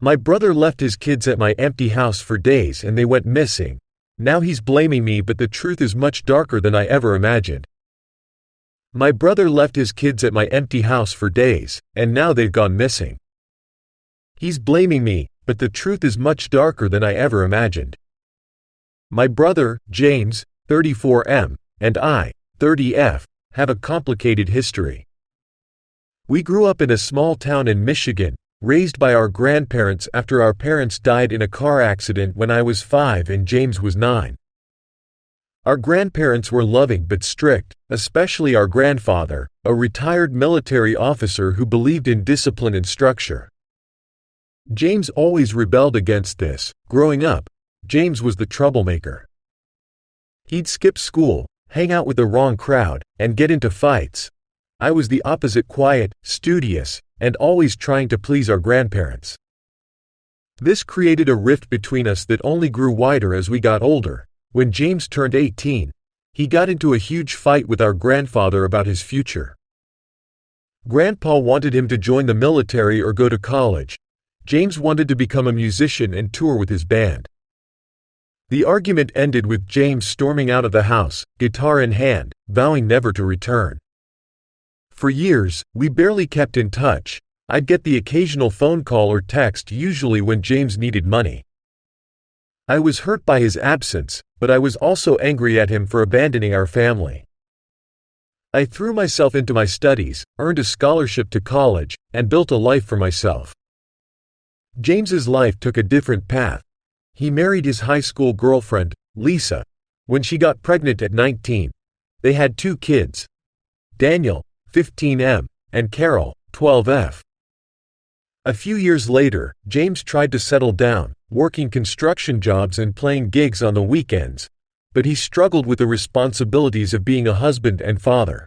My brother left his kids at my empty house for days and they went missing. Now he's blaming me, but the truth is much darker than I ever imagined. My brother left his kids at my empty house for days, and now they've gone missing. He's blaming me, but the truth is much darker than I ever imagined. My brother, James, 34M, and I, 30F, have a complicated history. We grew up in a small town in Michigan, raised by our grandparents after our parents died in a car accident when I was 5 and James was 9. Our grandparents were loving but strict, especially our grandfather, a retired military officer who believed in discipline and structure. James always rebelled against this. Growing up, James was the troublemaker. He'd skip school, hang out with the wrong crowd, and get into fights. I was the opposite: quiet, studious, and always trying to please our grandparents. This created a rift between us that only grew wider as we got older. When James turned 18, he got into a huge fight with our grandfather about his future. Grandpa wanted him to join the military or go to college. James wanted to become a musician and tour with his band. The argument ended with James storming out of the house, guitar in hand, vowing never to return. For years, we barely kept in touch. I'd get the occasional phone call or text, usually when James needed money. I was hurt by his absence, but I was also angry at him for abandoning our family. I threw myself into my studies, earned a scholarship to college, and built a life for myself. James's life took a different path. He married his high school girlfriend, Lisa. When she got pregnant at 19, they had 2 kids, Daniel, 15M, and Carol, 12F. A few years later, James tried to settle down, working construction jobs and playing gigs on the weekends, but he struggled with the responsibilities of being a husband and father.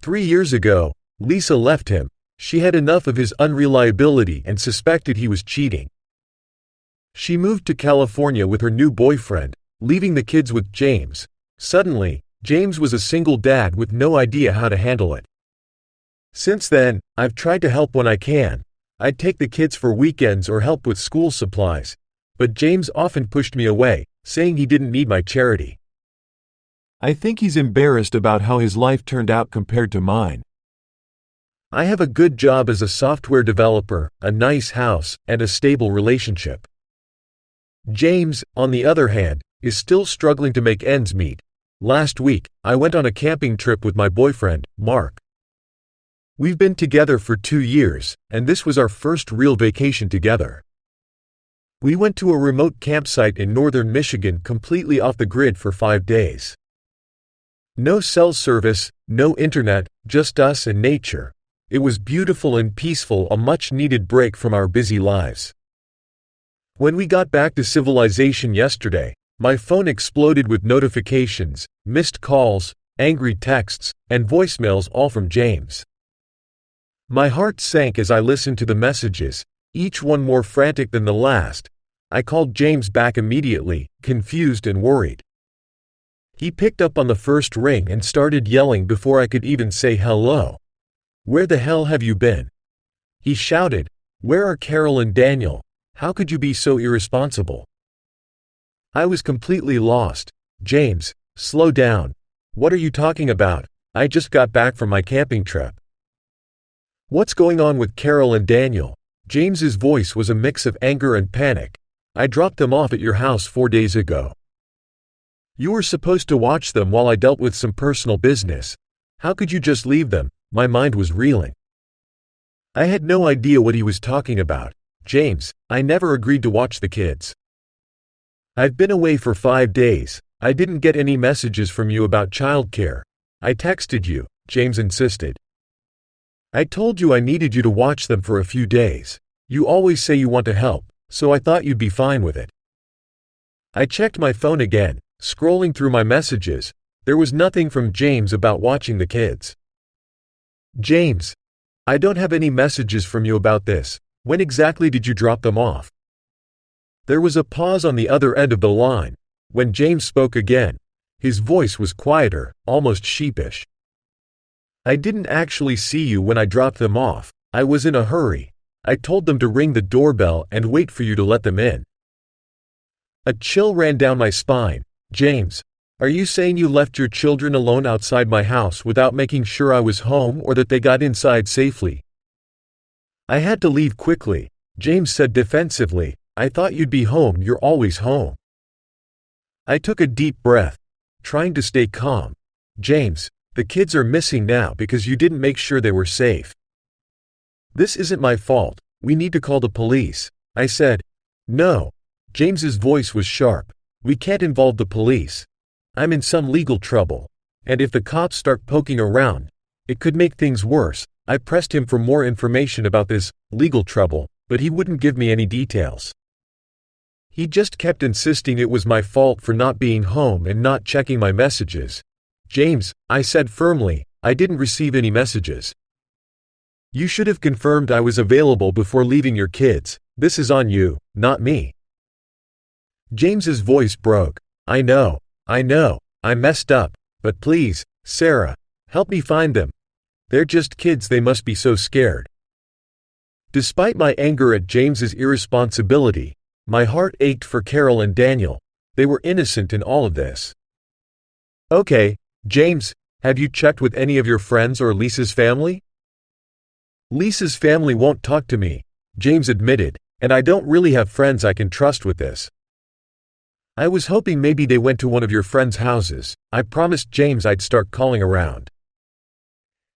3 years ago, Lisa left him. She had enough of his unreliability and suspected he was cheating. She moved to California with her new boyfriend, leaving the kids with James. Suddenly, James was a single dad with no idea how to handle it. Since then, I've tried to help when I can. I'd take the kids for weekends or help with school supplies, but James often pushed me away, saying he didn't need my charity. I think he's embarrassed about how his life turned out compared to mine. I have a good job as a software developer, a nice house, and a stable relationship. James, on the other hand, is still struggling to make ends meet. Last week, I went on a camping trip with my boyfriend, Mark. We've been together for 2 years, and this was our first real vacation together. We went to a remote campsite in northern Michigan, completely off the grid, for 5 days. No cell service, no internet, just us and nature. It was beautiful and peaceful, a much-needed break from our busy lives. When we got back to civilization yesterday, my phone exploded with notifications, missed calls, angry texts, and voicemails, all from James. My heart sank as I listened to the messages, each one more frantic than the last. I called James back immediately, confused and worried. He picked up on the first ring and started yelling before I could even say hello. "Where the hell have you been?" He shouted. "Where are Carol and Daniel? How could you be so irresponsible?" I was completely lost. "James, slow down. What are you talking about? I just got back from my camping trip." "What's going on with Carol and Daniel?" James's voice was a mix of anger and panic. "I dropped them off at your house 4 days ago. You were supposed to watch them while I dealt with some personal business. How could you just leave them?" My mind was reeling. I had no idea what he was talking about. "James, I never agreed to watch the kids. I've been away for 5 days. I didn't get any messages from you about childcare. I texted you," James insisted. "I told you I needed you to watch them for a few days. You always say you want to help, so I thought you'd be fine with it." I checked my phone again, scrolling through my messages. There was nothing from James about watching the kids. "James, I don't have any messages from you about this. When exactly did you drop them off?" There was a pause on the other end of the line. When James spoke again, his voice was quieter, almost sheepish. "I didn't actually see you when I dropped them off. I was in a hurry. I told them to ring the doorbell and wait for you to let them in." A chill ran down my spine. "James, are you saying you left your children alone outside my house without making sure I was home or that they got inside safely?" "I had to leave quickly," James said defensively. "I thought you'd be home. You're always home." I took a deep breath, trying to stay calm. "James, the kids are missing now because you didn't make sure they were safe." "This isn't my fault. We need to call the police," I said. "No." James's voice was sharp. "We can't involve the police. I'm in some legal trouble. And if the cops start poking around, it could make things worse." I pressed him for more information about this legal trouble, but he wouldn't give me any details. He just kept insisting it was my fault for not being home and not checking my messages. "James," I said firmly, "I didn't receive any messages. You should have confirmed I was available before leaving your kids. This is on you, not me." James's voice broke. I know, I messed up, but please, Sarah, help me find them. They're just kids, they must be so scared." Despite my anger at James's irresponsibility, my heart ached for Carol and Daniel. They were innocent in all of this. "Okay, James, have you checked with any of your friends or Lisa's family?" "Lisa's family won't talk to me," James admitted, "and I don't really have friends I can trust with this." "I was hoping maybe they went to one of your friends' houses." I promised James I'd start calling around.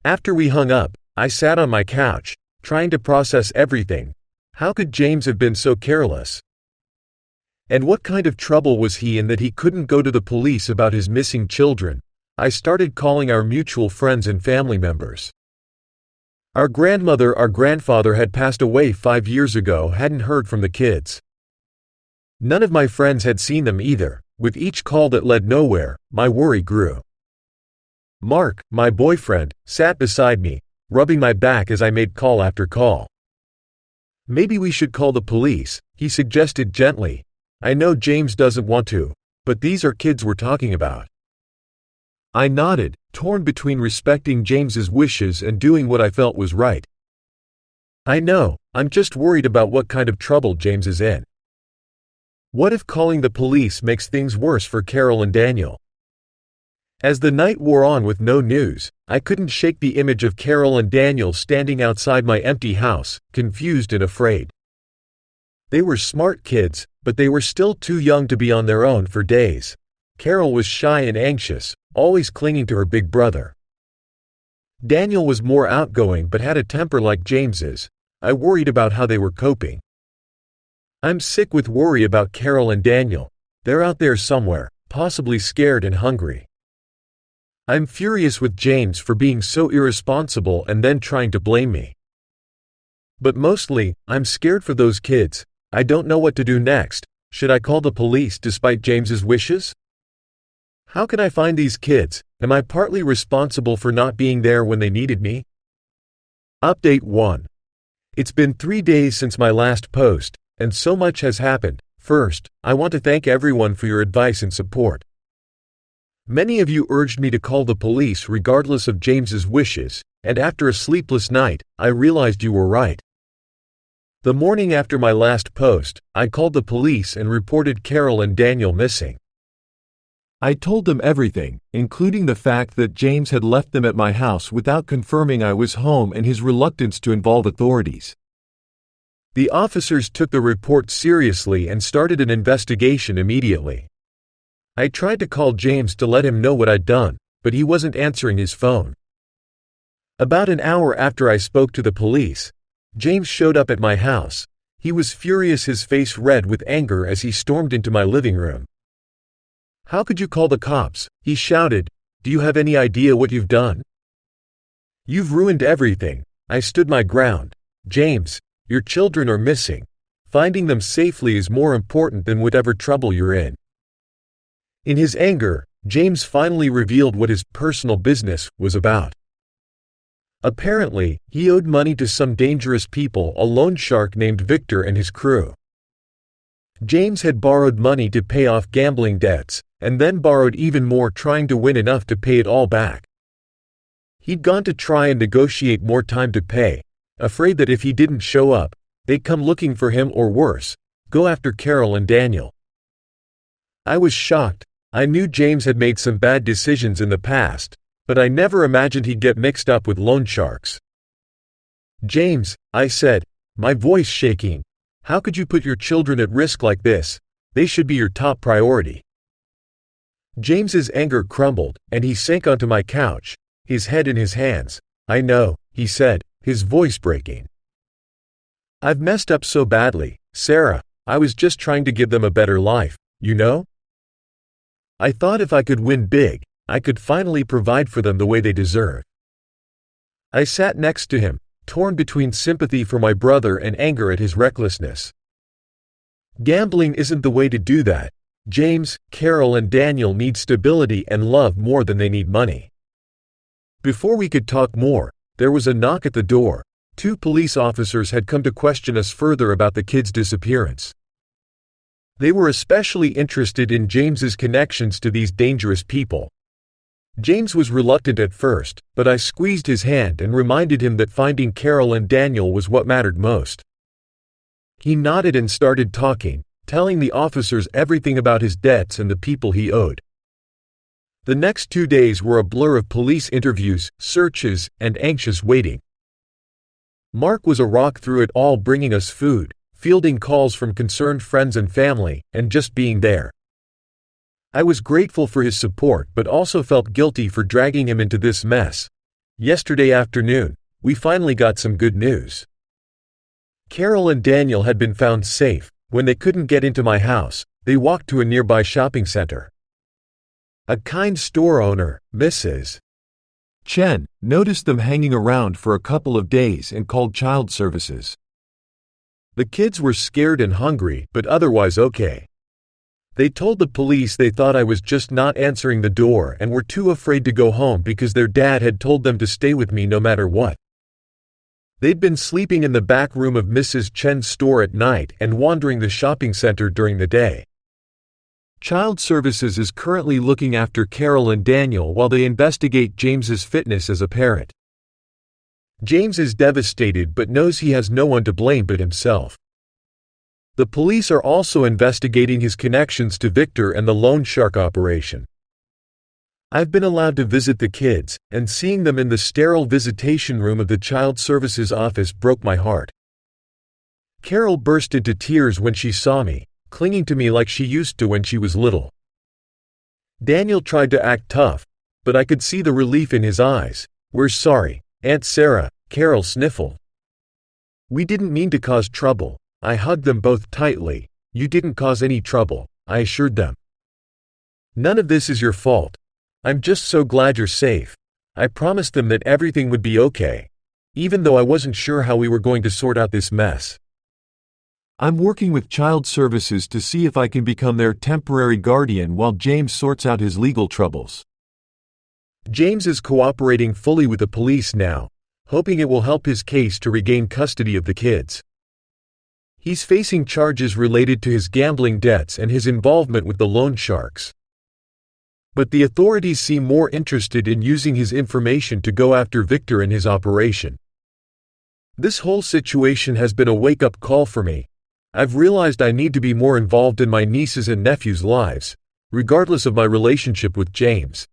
After we hung up, I sat on my couch, trying to process everything. How could James have been so careless? And what kind of trouble was he in that he couldn't go to the police about his missing children? I started calling our mutual friends and family members. Our grandfather had passed away 5 years ago, hadn't heard from the kids. None of my friends had seen them either. With each call that led nowhere, my worry grew. Mark, my boyfriend, sat beside me, rubbing my back as I made call after call. "Maybe we should call the police," he suggested gently. "I know James doesn't want to, but these are kids we're talking about." I nodded, torn between respecting James's wishes and doing what I felt was right. "I know, I'm just worried about what kind of trouble James is in. What if calling the police makes things worse for Carol and Daniel?" As the night wore on with no news, I couldn't shake the image of Carol and Daniel standing outside my empty house, confused and afraid. They were smart kids, but they were still too young to be on their own for days. Carol was shy and anxious, always clinging to her big brother. Daniel was more outgoing but had a temper like James's. I worried about how they were coping. I'm sick with worry about Carol and Daniel. They're out there somewhere, possibly scared and hungry. I'm furious with James for being so irresponsible and then trying to blame me. But mostly, I'm scared for those kids. I don't know what to do next. Should I call the police despite James's wishes? How can I find these kids? Am I partly responsible for not being there when they needed me? Update 1. It's been 3 days since my last post, and so much has happened. First, I want to thank everyone for your advice and support. Many of you urged me to call the police regardless of James's wishes, and after a sleepless night, I realized you were right. The morning after my last post, I called the police and reported Carol and Daniel missing. I told them everything, including the fact that James had left them at my house without confirming I was home and his reluctance to involve authorities. The officers took the report seriously and started an investigation immediately. I tried to call James to let him know what I'd done, but he wasn't answering his phone. About an hour after I spoke to the police, James showed up at my house. He was furious, his face red with anger as he stormed into my living room. "How could you call the cops?" he shouted. "Do you have any idea what you've done? You've ruined everything." I stood my ground. "James, your children are missing. Finding them safely is more important than whatever trouble you're in." In his anger, James finally revealed what his personal business was about. Apparently, he owed money to some dangerous people, a loan shark named Victor and his crew. James had borrowed money to pay off gambling debts, and then borrowed even more, trying to win enough to pay it all back. He'd gone to try and negotiate more time to pay, afraid that if he didn't show up, they'd come looking for him or worse, go after Carol and Daniel. I was shocked. I knew James had made some bad decisions in the past, but I never imagined he'd get mixed up with loan sharks. "James," I said, my voice shaking, "how could you put your children at risk like this? They should be your top priority." James's anger crumbled, and he sank onto my couch, his head in his hands. "I know," he said, his voice breaking. "I've messed up so badly, Sarah. I was just trying to give them a better life, you know? I thought if I could win big, I could finally provide for them the way they deserve." I sat next to him, torn between sympathy for my brother and anger at his recklessness. "Gambling isn't the way to do that. James, Carol, and Daniel need stability and love more than they need money." Before we could talk more, there was a knock at the door. 2 police officers had come to question us further about the kids' disappearance. They were especially interested in James's connections to these dangerous people. James was reluctant at first, but I squeezed his hand and reminded him that finding Carol and Daniel was what mattered most. He nodded and started talking, telling the officers everything about his debts and the people he owed. The next 2 days were a blur of police interviews, searches, and anxious waiting. Mark was a rock through it all, bringing us food, fielding calls from concerned friends and family, and just being there. I was grateful for his support but also felt guilty for dragging him into this mess. Yesterday afternoon, we finally got some good news. Carol and Daniel had been found safe. When they couldn't get into my house, they walked to a nearby shopping center. A kind store owner, Mrs. Chen, noticed them hanging around for a couple of days and called child services. The kids were scared and hungry, but otherwise okay. They told the police they thought I was just not answering the door and were too afraid to go home because their dad had told them to stay with me no matter what. They'd been sleeping in the back room of Mrs. Chen's store at night and wandering the shopping center during the day. Child Services is currently looking after Carol and Daniel while they investigate James's fitness as a parent. James is devastated but knows he has no one to blame but himself. The police are also investigating his connections to Victor and the loan shark operation. I've been allowed to visit the kids, and seeing them in the sterile visitation room of the Child Services office broke my heart. Carol burst into tears when she saw me, clinging to me like she used to when she was little. Daniel tried to act tough, but I could see the relief in his eyes. "We're sorry, Aunt Sarah," Carol sniffled. "We didn't mean to cause trouble." I hugged them both tightly. "You didn't cause any trouble," I assured them. "None of this is your fault. I'm just so glad you're safe." I promised them that everything would be okay, even though I wasn't sure how we were going to sort out this mess. I'm working with Child Services to see if I can become their temporary guardian while James sorts out his legal troubles. James is cooperating fully with the police now, hoping it will help his case to regain custody of the kids. He's facing charges related to his gambling debts and his involvement with the loan sharks. But the authorities seem more interested in using his information to go after Victor and his operation. This whole situation has been a wake-up call for me. I've realized I need to be more involved in my nieces' and nephews' lives, regardless of my relationship with James.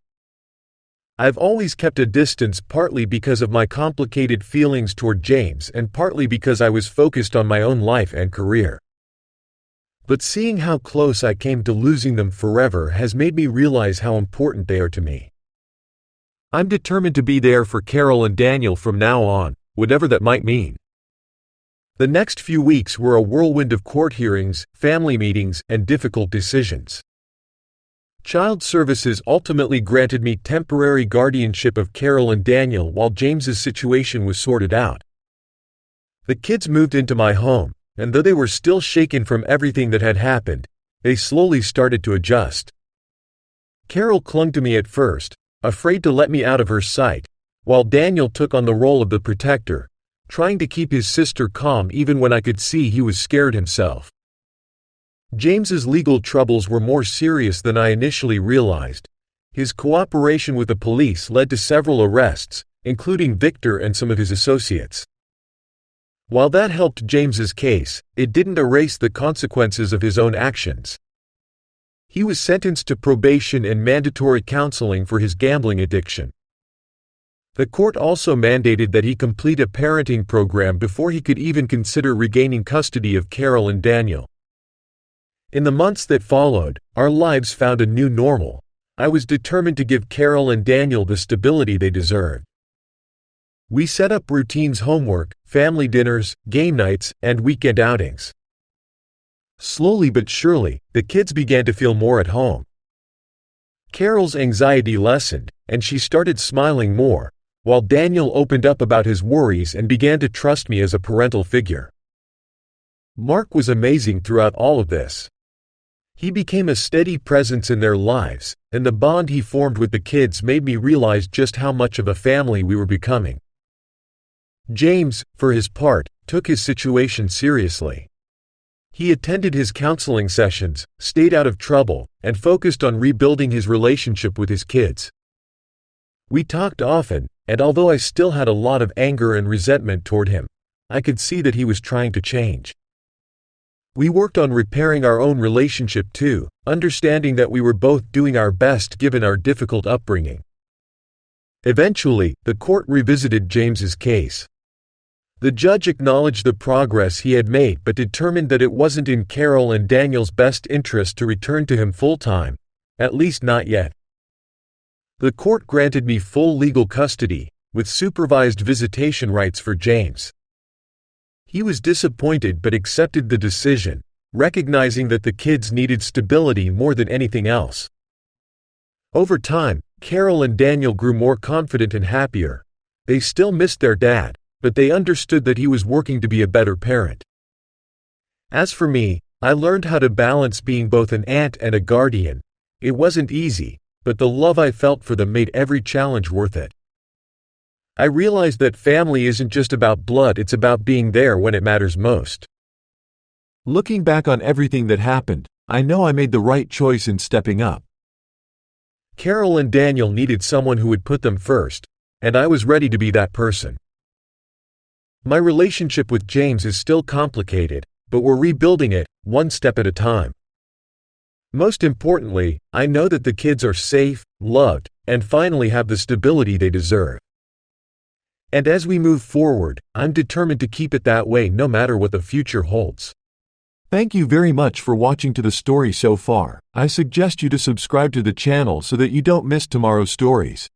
I've always kept a distance, partly because of my complicated feelings toward James and partly because I was focused on my own life and career. But seeing how close I came to losing them forever has made me realize how important they are to me. I'm determined to be there for Carol and Daniel from now on, whatever that might mean. The next few weeks were a whirlwind of court hearings, family meetings, and difficult decisions. Child Services ultimately granted me temporary guardianship of Carol and Daniel while James's situation was sorted out. The kids moved into my home, and though they were still shaken from everything that had happened, they slowly started to adjust. Carol clung to me at first, afraid to let me out of her sight, while Daniel took on the role of the protector, trying to keep his sister calm even when I could see he was scared himself. James's legal troubles were more serious than I initially realized. His cooperation with the police led to several arrests, including Victor and some of his associates. While that helped James's case, it didn't erase the consequences of his own actions. He was sentenced to probation and mandatory counseling for his gambling addiction. The court also mandated that he complete a parenting program before he could even consider regaining custody of Carol and Daniel. In the months that followed, our lives found a new normal. I was determined to give Carol and Daniel the stability they deserved. We set up routines: homework, family dinners, game nights, and weekend outings. Slowly but surely, the kids began to feel more at home. Carol's anxiety lessened, and she started smiling more, while Daniel opened up about his worries and began to trust me as a parental figure. Mark was amazing throughout all of this. He became a steady presence in their lives, and the bond he formed with the kids made me realize just how much of a family we were becoming. James, for his part, took his situation seriously. He attended his counseling sessions, stayed out of trouble, and focused on rebuilding his relationship with his kids. We talked often, and although I still had a lot of anger and resentment toward him, I could see that he was trying to change. We worked on repairing our own relationship too, understanding that we were both doing our best given our difficult upbringing. Eventually, the court revisited James's case. The judge acknowledged the progress he had made but determined that it wasn't in Carol and Daniel's best interest to return to him full-time, at least not yet. The court granted me full legal custody, with supervised visitation rights for James. He was disappointed but accepted the decision, recognizing that the kids needed stability more than anything else. Over time, Carol and Daniel grew more confident and happier. They still missed their dad, but they understood that he was working to be a better parent. As for me, I learned how to balance being both an aunt and a guardian. It wasn't easy, but the love I felt for them made every challenge worth it. I realized that family isn't just about blood, it's about being there when it matters most. Looking back on everything that happened, I know I made the right choice in stepping up. Carol and Daniel needed someone who would put them first, and I was ready to be that person. My relationship with James is still complicated, but we're rebuilding it, one step at a time. Most importantly, I know that the kids are safe, loved, and finally have the stability they deserve. And as we move forward, I'm determined to keep it that way no matter what the future holds. Thank you very much for watching to the story so far. I suggest you to subscribe to the channel so that you don't miss tomorrow's stories.